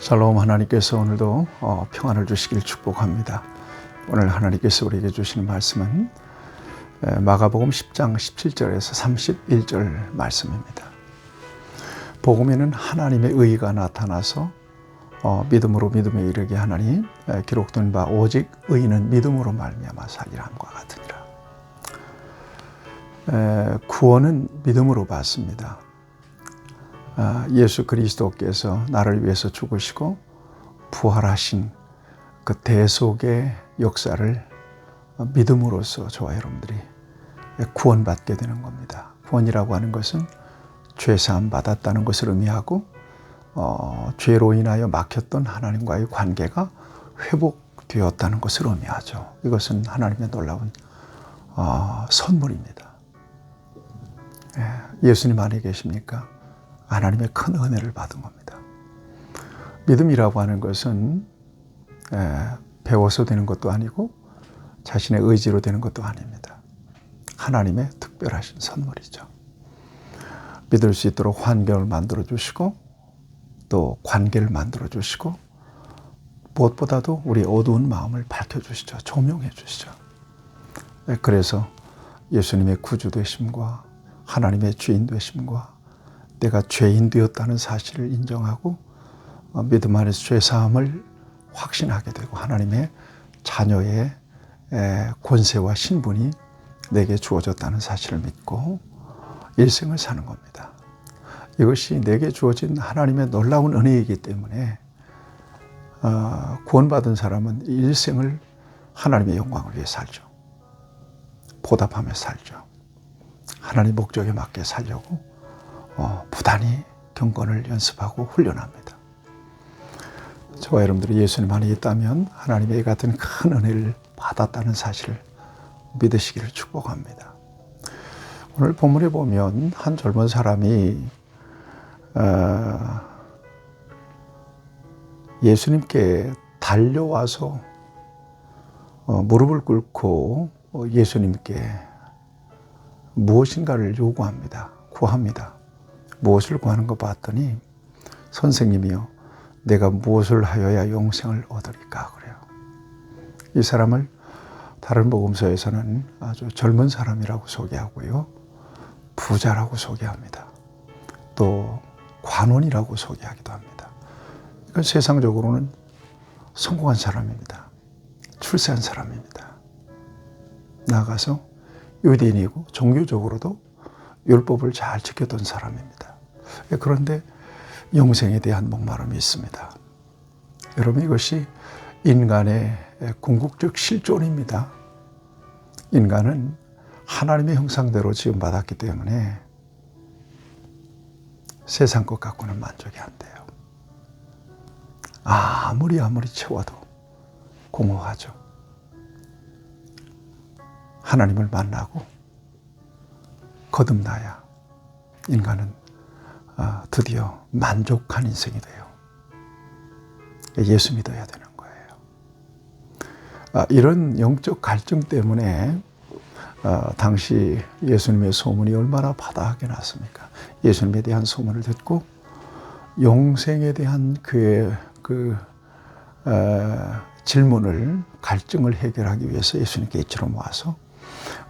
샬롬. 하나님께서 오늘도 평안을 주시길 축복합니다. 오늘 하나님께서 우리에게 주시는 말씀은 마가복음 10장 17절에서 31절 말씀입니다. 복음에는 하나님의 의가 나타나서 믿음으로 믿음에 이르게 하나니 기록된 바 오직 의인은 믿음으로 말미암아 살리라 함과 같으니라. 구원은 믿음으로 받습니다. 예수 그리스도께서 나를 위해서 죽으시고 부활하신 그 대속의 역사를 믿음으로써 저와 여러분들이 구원받게 되는 겁니다. 구원이라고 하는 것은 죄사함 받았다는 것을 의미하고 죄로 인하여 막혔던 하나님과의 관계가 회복되었다는 것을 의미하죠. 이것은 하나님의 놀라운 선물입니다. 예수님 안에 계십니까? 하나님의 큰 은혜를 받은 겁니다. 믿음이라고 하는 것은 배워서 되는 것도 아니고 자신의 의지로 되는 것도 아닙니다. 하나님의 특별하신 선물이죠. 믿을 수 있도록 환경을 만들어 주시고 또 관계를 만들어 주시고 무엇보다도 우리 어두운 마음을 밝혀 주시죠. 조명해 주시죠. 그래서 예수님의 구주 되심과 하나님의 주인 되심과 내가 죄인 되었다는 사실을 인정하고 믿음 안에서 죄사함을 확신하게 되고 하나님의 자녀의 권세와 신분이 내게 주어졌다는 사실을 믿고 일생을 사는 겁니다. 이것이 내게 주어진 하나님의 놀라운 은혜이기 때문에 구원받은 사람은 일생을 하나님의 영광을 위해 살죠. 보답하며 살죠. 하나님 목적에 맞게 살려고 부단히 경건을 연습하고 훈련합니다. 저와 여러분들이 예수님 안에 있다면 하나님의 이 같은 큰 은혜를 받았다는 사실을 믿으시기를 축복합니다. 오늘 본문에 보면 한 젊은 사람이 예수님께 달려와서 무릎을 꿇고 예수님께 무엇인가를 요구합니다. 구합니다. 무엇을 구하는 거 봤더니 선생님이요, 내가 무엇을 하여야 영생을 얻으리까 그래요. 이 사람을 다른 복음서에서는 아주 젊은 사람이라고 소개하고요, 부자라고 소개합니다. 또 관원이라고 소개하기도 합니다. 이건 세상적으로는 성공한 사람입니다. 출세한 사람입니다. 나아가서 유대인이고 종교적으로도 율법을 잘 지켰던 사람입니다. 그런데 영생에 대한 목마름이 있습니다. 여러분, 이것이 인간의 궁극적 실존입니다. 인간은 하나님의 형상대로 지음받았기 때문에 세상 것 갖고는 만족이 안 돼요. 아무리 채워도 공허하죠. 하나님을 만나고 거듭나야 인간은 드디어 만족한 인생이 돼요. 예수 믿어야 되는 거예요. 이런 영적 갈증 때문에 당시 예수님의 소문이 얼마나 바다하게 났습니까? 예수님에 대한 소문을 듣고 영생에 대한 그의 질문을, 갈증을 해결하기 위해서 예수님께 이치로 모아서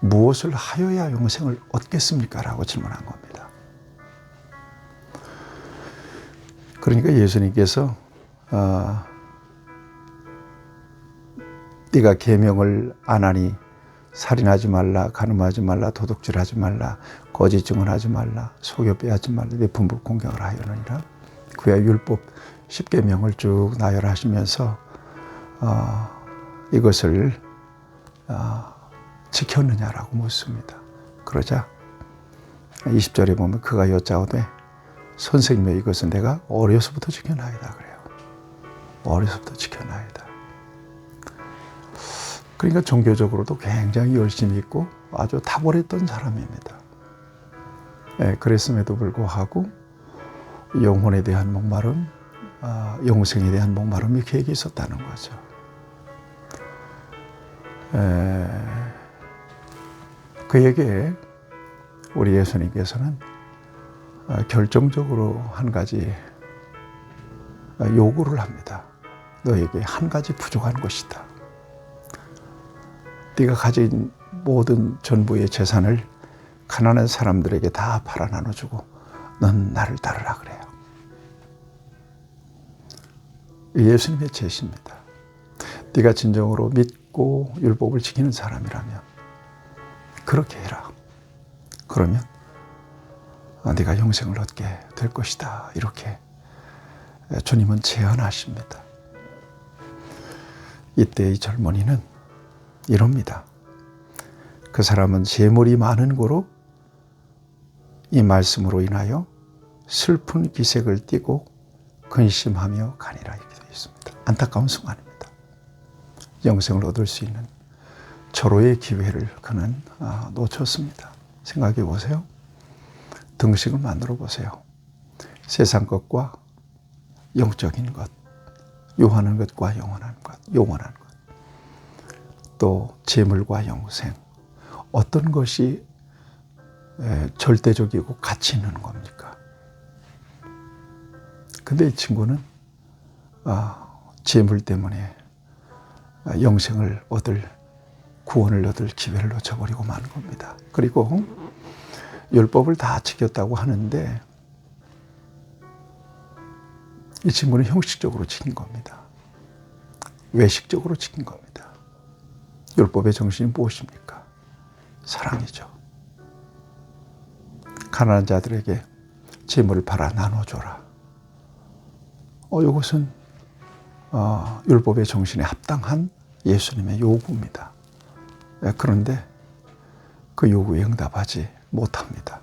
무엇을 하여야 영생을 얻겠습니까? 라고 질문한 겁니다. 그러니까 예수님께서 네가 계명을 안 하니 살인하지 말라, 간음하지 말라, 도둑질하지 말라, 거짓 증언하지 말라, 속여 빼앗지 말라, 네 부모 공경을 하여느니라. 그야 율법 10계명을 쭉 나열하시면서 이것을 지켰느냐라고 묻습니다. 그러자 20절에 보면 그가 여짜오되 선생님의 이것은 내가 어려서부터 지켜나이다 그래요. 어려서부터 지켜나이다. 그러니까 종교적으로도 굉장히 열심히 있고 아주 탁월했던 사람입니다. 그랬음에도 불구하고 영혼에 대한 목마름, 영생에 대한 목마름이 그에게 있었다는 거죠. 그에게 우리 예수님께서는 결정적으로 한 가지 요구를 합니다. 너에게 한 가지 부족한 것이다. 네가 가진 모든 전부의 재산을 가난한 사람들에게 다 팔아 나눠주고 넌 나를 따르라 그래요. 예수님의 제시입니다. 네가 진정으로 믿고 율법을 지키는 사람이라면 그렇게 해라. 그러면 네가 영생을 얻게 될 것이다. 이렇게 주님은 제안하십니다. 이때의 젊은이는 이럽니다. 그 사람은 재물이 많은 고로 이 말씀으로 인하여 슬픈 기색을 띠고 근심하며 가니라 이렇게 되어 있습니다. 안타까운 순간입니다. 영생을 얻을 수 있는 절호의 기회를 그는 놓쳤습니다. 생각해 보세요. 등식을 만들어 보세요. 세상 것과 영적인 것, 요하는 것과 영원한 것, 또 재물과 영생, 어떤 것이 절대적이고 가치 있는 겁니까? 근데 이 친구는 재물 때문에 영생을 얻을, 구원을 얻을 기회를 놓쳐버리고 마는 겁니다. 그리고 율법을 다 지켰다고 하는데 이 친구는 형식적으로 지킨 겁니다. 외식적으로 지킨 겁니다. 율법의 정신이 무엇입니까? 사랑이죠. 가난한 자들에게 재물을 팔아 나눠줘라. 이것은 율법의 정신에 합당한 예수님의 요구입니다. 그런데 그 요구에 응답하지 못합니다.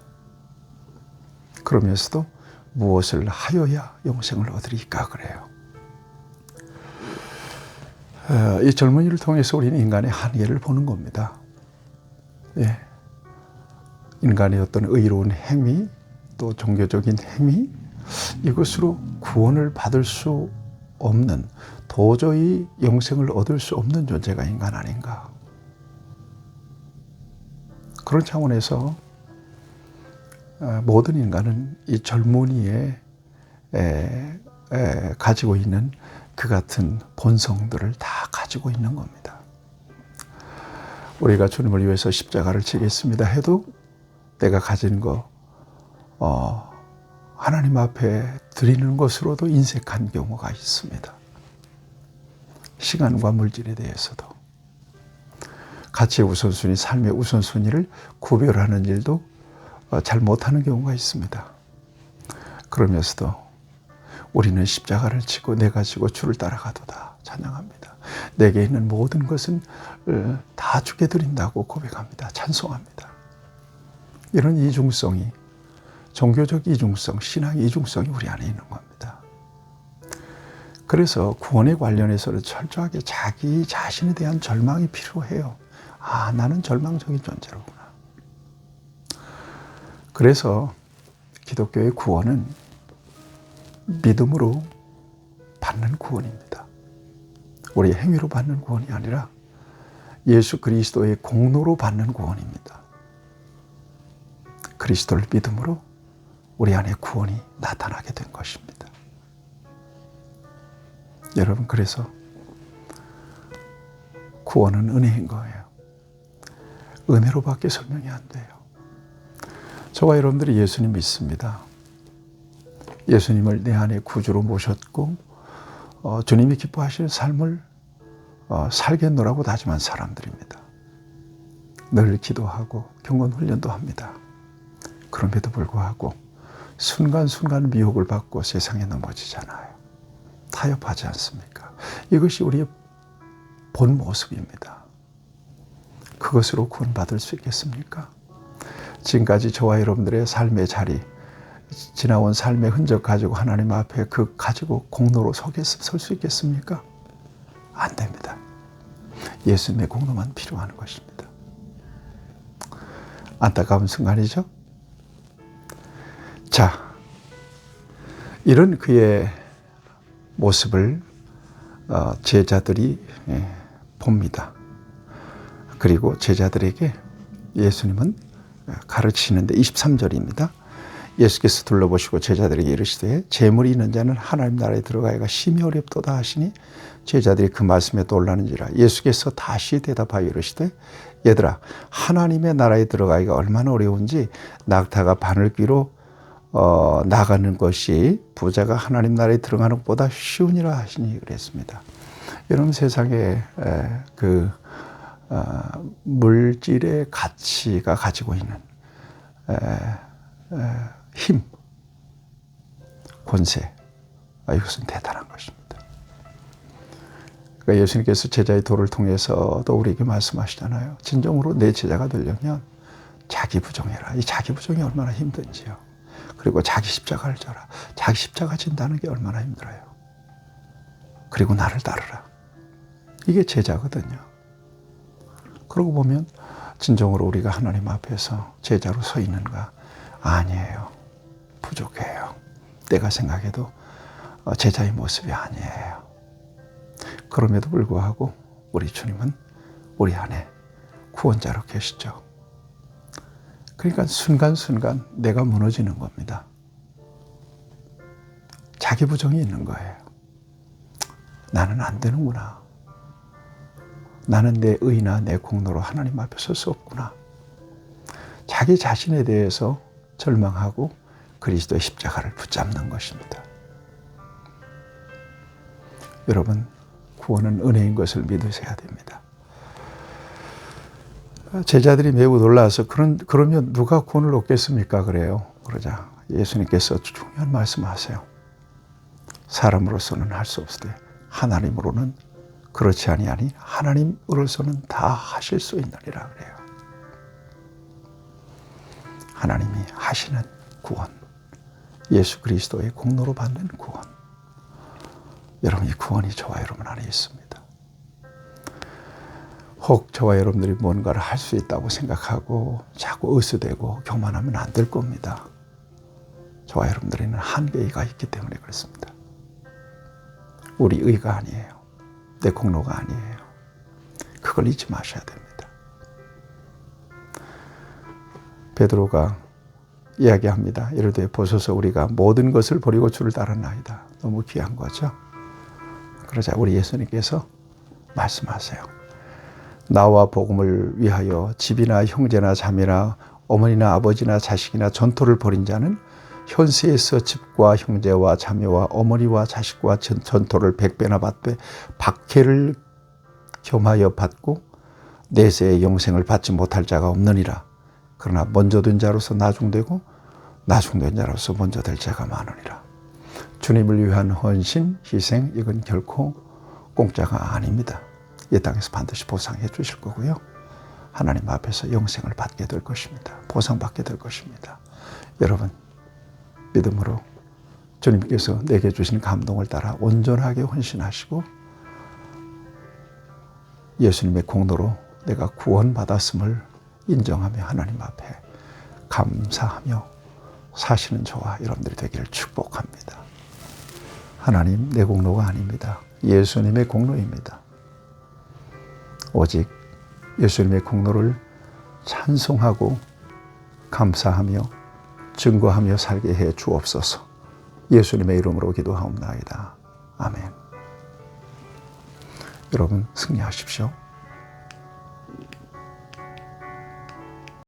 그러면서도 무엇을 하여야 영생을 얻으리까 그래요. 이 젊은이를 통해서 우리는 인간의 한계를 보는 겁니다. 예. 인간의 어떤 의로운 행위, 또 종교적인 행위, 이것으로 구원을 받을 수 없는, 도저히 영생을 얻을 수 없는 존재가 인간 아닌가. 그런 차원에서 모든 인간은 이 젊은이의 가지고 있는 그 같은 본성들을 다 가지고 있는 겁니다. 우리가 주님을 위해서 십자가를 지겠습니다 해도 내가 가진 거 하나님 앞에 드리는 것으로도 인색한 경우가 있습니다. 시간과 물질에 대해서도. 가치의 우선순위, 삶의 우선순위를 구별하는 일도 잘 못하는 경우가 있습니다. 그러면서도 우리는 십자가를 지고 내가 지고 주를 따라가도다 찬양합니다. 내게 있는 모든 것은 다 주께 드린다고 고백합니다. 찬송합니다. 이런 이중성이, 종교적 이중성, 신앙의 이중성이 우리 안에 있는 겁니다. 그래서 구원에 관련해서는 철저하게 자기 자신에 대한 절망이 필요해요. 나는 절망적인 존재로구나. 그래서 기독교의 구원은 믿음으로 받는 구원입니다. 우리의 행위로 받는 구원이 아니라 예수 그리스도의 공로로 받는 구원입니다. 그리스도를 믿음으로 우리 안에 구원이 나타나게 된 것입니다. 여러분, 그래서 구원은 은혜인 거예요. 은혜로밖에 설명이 안 돼요. 저와 여러분들이 예수님 믿습니다. 예수님을 내 안에 구주로 모셨고 주님이 기뻐하시는 삶을 살겠노라고 다짐한 사람들입니다. 늘 기도하고 경건 훈련도 합니다. 그럼에도 불구하고 순간순간 미혹을 받고 세상에 넘어지잖아요. 타협하지 않습니까? 이것이 우리의 본 모습입니다. 그것으로 구원받을 수 있겠습니까? 지금까지 저와 여러분들의 삶의 자리, 지나온 삶의 흔적 가지고 하나님 앞에 그 가지고 공로로 설 수 있겠습니까? 안 됩니다. 예수님의 공로만 필요한 것입니다. 안타까운 순간이죠? 자, 이런 그의 모습을 제자들이 봅니다. 그리고 제자들에게 예수님은 가르치시는데 23절입니다. 예수께서 둘러보시고 제자들에게 이르시되 재물이 있는 자는 하나님 나라에 들어가기가 심히 어렵도다 하시니 제자들이 그 말씀에 놀라는지라. 예수께서 다시 대답하여 이르시되 얘들아, 하나님의 나라에 들어가기가 얼마나 어려운지 낙타가 바늘귀로 나가는 것이 부자가 하나님 나라에 들어가는 것보다 쉬우니라 하시니 그랬습니다. 여러분, 세상에 물질의 가치가 가지고 있는 힘, 권세, 이것은 대단한 것입니다. 그러니까 예수님께서 제자의 도를 통해서도 우리에게 말씀하시잖아요. 진정으로 내 제자가 되려면 자기 부정해라. 이 자기 부정이 얼마나 힘든지요. 그리고 자기 십자가를 져라. 자기 십자가 진다는 게 얼마나 힘들어요. 그리고 나를 따르라. 이게 제자거든요. 그러고 보면 진정으로 우리가 하나님 앞에서 제자로 서 있는가? 아니에요. 부족해요. 내가 생각해도 제자의 모습이 아니에요. 그럼에도 불구하고 우리 주님은 우리 안에 구원자로 계시죠. 그러니까 순간순간 내가 무너지는 겁니다. 자기 부정이 있는 거예요. 나는 안 되는구나. 나는 내 의나 내 공로로 하나님 앞에 설 수 없구나. 자기 자신에 대해서 절망하고 그리스도의 십자가를 붙잡는 것입니다. 여러분, 구원은 은혜인 것을 믿으셔야 됩니다. 제자들이 매우 놀라서 그러면 누가 구원을 얻겠습니까? 그래요. 그러자 예수님께서 중요한 말씀하세요. 사람으로서는 할 수 없으되 하나님으로는 그렇지 아니하니 하나님으로서는 다 하실 수 있느니라 그래요. 하나님이 하시는 구원, 예수 그리스도의 공로로 받는 구원. 여러분, 이 구원이 저와 여러분 안에 있습니다. 혹 저와 여러분들이 뭔가를 할 수 있다고 생각하고 자꾸 의수되고 교만하면 안 될 겁니다. 저와 여러분들에는 한계가 있기 때문에 그렇습니다. 우리 의가 아니에요. 내 공로가 아니에요. 그걸 잊지 마셔야 됩니다. 베드로가 이야기합니다. 이르되 보소서 우리가 모든 것을 버리고 주를 따르나이다. 너무 귀한 거죠. 그러자 우리 예수님께서 말씀하세요. 나와 복음을 위하여 집이나 형제나 자매나 어머니나 아버지나 자식이나 전토를 벌인 자는 현세에서 집과 형제와 자매와 어머니와 자식과 전토를 100배나 받되 박해를 겸하여 받고 내세의 영생을 받지 못할 자가 없느니라. 그러나 먼저 된 자로서 나중되고 나중된 자로서 먼저 될 자가 많으니라. 주님을 위한 헌신, 희생, 이건 결코 공짜가 아닙니다. 이 땅에서 반드시 보상해 주실 거고요. 하나님 앞에서 영생을 받게 될 것입니다. 보상받게 될 것입니다. 여러분, 믿음으로 주님께서 내게 주신 감동을 따라 온전하게 헌신하시고 예수님의 공로로 내가 구원받았음을 인정하며 하나님 앞에 감사하며 사시는 저와 여러분들이 되기를 축복합니다. 하나님, 내 공로가 아닙니다. 예수님의 공로입니다. 오직 예수님의 공로를 찬송하고 감사하며 증거하며 살게 해 주옵소서. 예수님의 이름으로 기도하옵나이다. 아멘. 여러분, 승리하십시오.